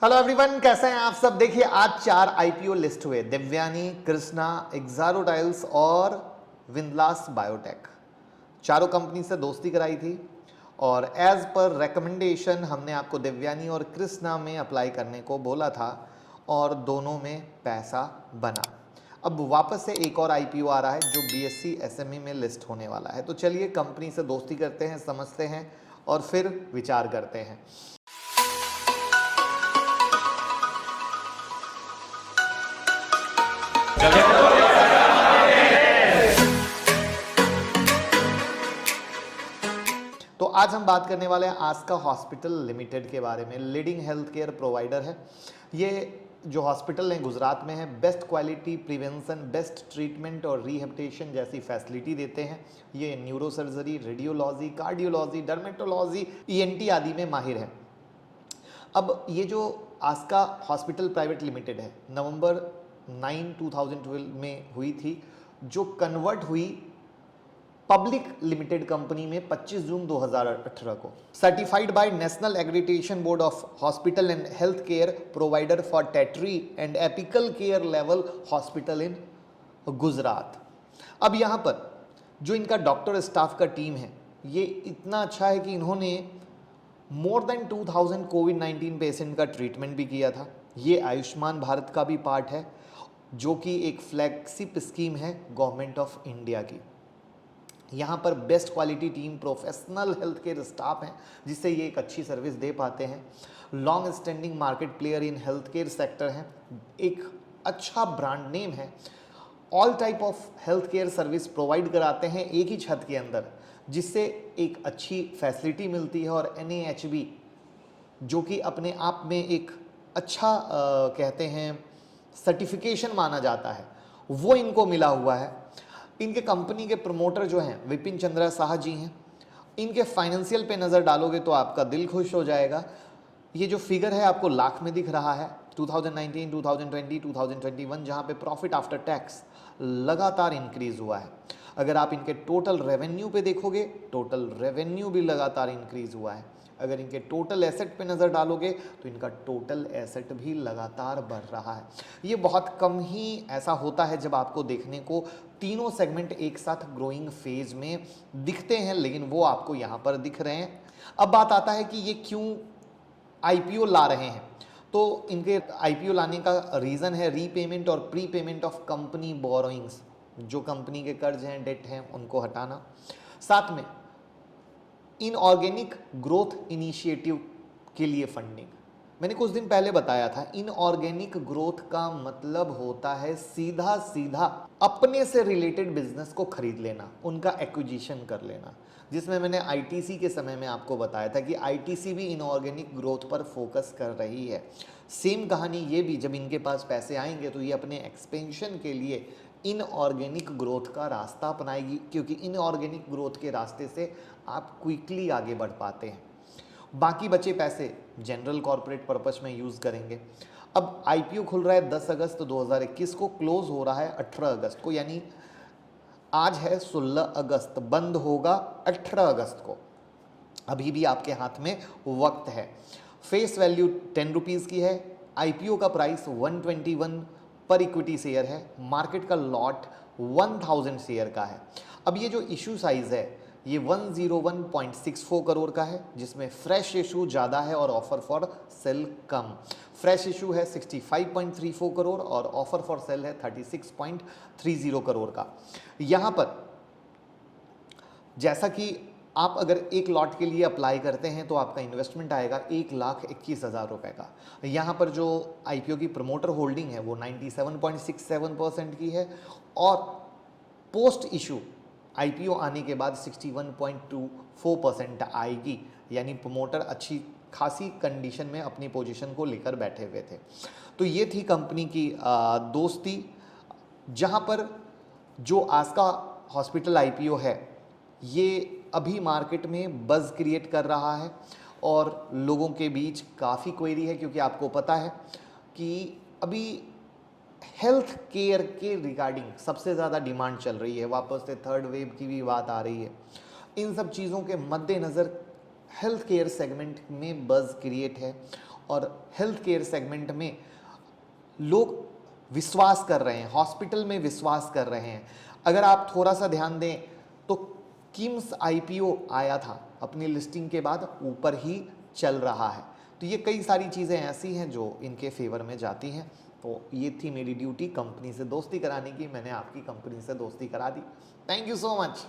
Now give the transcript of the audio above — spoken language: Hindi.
हेलो एवरीवन, कैसे हैं आप सब। देखिए आज 4 आईपीओ लिस्ट हुए, देवयानी, कृष्णा, एक्सारो टाइल्स और विंदलास बायोटेक। चारों कंपनी से दोस्ती कराई थी और एज पर रिकमेंडेशन हमने आपको देवयानी और कृष्णा में अप्लाई करने को बोला था और दोनों में पैसा बना। अब वापस से एक और आईपीओ आ रहा है जो बीएससी एसएमई में लिस्ट होने वाला है। तो चलिए कंपनी से दोस्ती करते हैं, समझते हैं और फिर विचार करते हैं। तो आज हम बात करने वाले हैं आस्का हॉस्पिटल लिमिटेड के बारे में। लीडिंग हेल्थ केयर प्रोवाइडर है। ये जो हॉस्पिटल है गुजरात में है। Best quality prevention, best treatment और रिहेबिलिटेशन जैसी फैसिलिटी देते हैं। ये neuro surgery, radiology, cardiology, dermatology, ENT आदि में माहिर है। अब ये जो आस्का हॉस्पिटल प्राइवेट लिमिटेड है, नवंबर 9 2012 में हुई थी, जो कन्वर्ट हुई पब्लिक लिमिटेड कंपनी में 25 जून 2018 को। Certified by national accreditation board of hospital and health care provider for tertiary and apical care level hospital in Gujarat. अब यहाँ पर जो इनका डॉक्टर स्टाफ का टीम है, ये इतना अच्छा है कि इन्होंने मोर देन 2000 कोविड-19 पेशेंट का ट्रीटमेंट भी किया था। ये आयुष्मान भारत का भी पार्ट है, जो कि एक फ्लैगशिप स्कीम है गवर्नमेंट ऑफ इंडिया की। यहाँ पर best quality team, professional health care staff हैं, जिससे ये एक अच्छी सर्विस दे पाते हैं। Long standing market player in health care sector हैं, एक अच्छा ब्रांड नेम है। All type of health care service provide कराते हैं एक ही छत के अंदर, जिससे एक अच्छी फैसिलिटी मिलती है। और NAHB जो कि अपने आप में एक अच्छा कहते हैं सर्टिफिकेशन माना जाता है, वो इनको मिला हुआ है। इनके कंपनी के प्रमोटर जो हैं विपिन चंद्रा शाह जी हैं। इनके फाइनेंशियल पे नज़र डालोगे तो आपका दिल खुश हो जाएगा। ये जो फिगर है आपको लाख में दिख रहा है। 2019, 2020, 2021 जहाँ पे प्रॉफिट आफ्टर टैक्स लगातार इंक्रीज हुआ है। अगर आप इनके टोटल रेवेन्यू पे देखोगे, टोटल रेवेन्यू भी लगातार इंक्रीज हुआ है। अगर इनके टोटल एसेट पे नज़र डालोगे तो इनका टोटल एसेट भी लगातार बढ़ रहा है। ये बहुत कम ही ऐसा होता है जब आपको देखने को तीनों सेगमेंट एक साथ ग्रोइंग फेज में दिखते हैं, लेकिन वो आपको यहाँ पर दिख रहे हैं। अब बात आता है कि ये क्यों आईपीओ ला रहे हैं। तो इनके आईपीओ लाने का रीज़न है रीपेमेंट और pre payment of company borrowings. जो कंपनी के कर्ज हैं, डेट हैं, उनको हटाना। साथ में इनऑर्गेनिक ग्रोथ इनिशिएटिव के लिए फंडिंग। मैंने कुछ दिन पहले बताया था, इनऑर्गेनिक ग्रोथ का मतलब होता है सीधा सीधा अपने से रिलेटेड बिजनेस को खरीद लेना, उनका एक्विजिशन कर लेना, जिसमें मैंने आईटीसी के समय में आपको बताया था कि आईटीसी भी इनऑर्गेनिक ग्रोथ पर फोकस कर रही है। सेम कहानी ये भी, जब इनके पास पैसे आएंगे तो ये अपने एक्सपेंशन के लिए इनऑर्गेनिक ग्रोथ का रास्ता अपनाएगी, क्योंकि इनऑर्गेनिक ग्रोथ के रास्ते से आप क्विकली आगे बढ़ पाते हैं। बाकी बचे पैसे जनरल कॉर्पोरेट पर्पस में यूज़ करेंगे। अब आईपीओ खुल रहा है 10 अगस्त 2021 को, क्लोज हो रहा है 18 अगस्त को, यानी आज है 16 अगस्त, बंद होगा 18 अगस्त को। अभी भी आपके हाथ में वक्त है। फेस वैल्यू 10 रुपीज़ की है। आईपीओ का प्राइस 121 पर इक्विटी शेयर है। मार्केट का लॉट 1000 शेयर का है। अब ये जो इशू साइज है ये 101.64 करोड़ का है, जिसमें फ्रेश इशू ज़्यादा है और offer for sale come. Fresh issue है 65.34 करोड़ और ऑफर फॉर सेल है 36.30 करोड़ का। यहाँ पर जैसा कि आप अगर एक लॉट के लिए अप्लाई करते हैं तो आपका इन्वेस्टमेंट आएगा 1,21,000 रुपये का। यहाँ पर जो आईपीओ की प्रमोटर होल्डिंग है वो 97.67% की है और पोस्ट इशू आईपीओ आने के बाद 61.24% आएगी, यानी प्रमोटर अच्छी खासी कंडीशन में अपनी पोजीशन को लेकर बैठे हुए थे। तो ये थी कंपनी की दोस्ती, जहाँ पर जो आस्का हॉस्पिटल आईपीओ है ये अभी मार्केट में बज़ क्रिएट कर रहा है और लोगों के बीच काफ़ी क्वेरी है, क्योंकि आपको पता है कि अभी हेल्थ केयर के रिगार्डिंग सबसे ज़्यादा डिमांड चल रही है। वापस से थर्ड वेव की भी बात आ रही है। इन सब चीज़ों के मद्देनज़र हेल्थ केयर सेगमेंट में बज़ क्रिएट है और हेल्थ केयर सेगमेंट में लोग विश्वास कर रहे हैं, हॉस्पिटल में विश्वास कर रहे हैं। अगर आप थोड़ा सा ध्यान दें तो किम्स आईपीओ आया था, अपनी लिस्टिंग के बाद ऊपर ही चल रहा है। तो ये कई सारी चीज़ें ऐसी हैं जो इनके फेवर में जाती हैं। तो ये थी मेरी ड्यूटी कंपनी से दोस्ती कराने की, मैंने आपकी कंपनी से दोस्ती करा दी। Thank you so much.